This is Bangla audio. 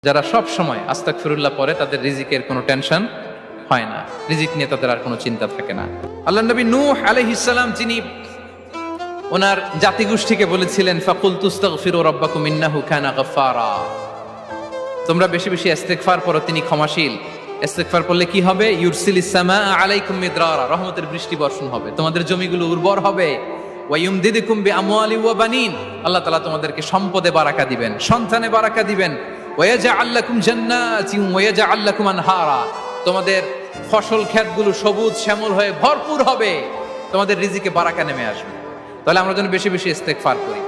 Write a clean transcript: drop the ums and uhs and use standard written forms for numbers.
যারা সব সময় আস্তাগফিরুল্লাহ পড়ে তাদের রিজিকের কোনো টেনশন হয় না, রিজিক নিয়ে তাদের আর কোনো চিন্তা থাকে না। আল্লাহর নবী নূহ আলাইহিস সালাম যিনি ওনার জাতিগোষ্ঠীকে বলেছিলেন ফাকুল তুস্তাগফিরু রাব্বাকুম ইন্নাহু কানা গাফফারা, তোমরা বেশি বেশি ইস্তেগফার পড়ো, তিনি ক্ষমাশীল। ইস্তেগফার পড়লে কি হবে? ইউরসিলিস সামা আলাইকুম মিদরারা, রহমতের বৃষ্টি বর্ষণ হবে, তোমাদের জমিগুলো উর্বর হবে। ওয়া ইউমদিদুকুম বিআমওয়ালি ওয়া বানিন, আল্লাহ তাআলা তোমাদেরকে সম্পদে বারাকা দিবেন, সন্তানে বারাকা দিবেন। ওয়া ইয়াজআল লাকুম জান্নাতিন ওয়া ইয়াজআল লাকুম আনহারা, তোমাদের ফসল ক্ষেতগুলো সবুজ শ্যামল হয়ে ভরপুর হবে, তোমাদের রিজিকে বারাকা নেমে আসবে। তাহলে আমরা যেন বেশি বেশি ইস্তেগফার করি।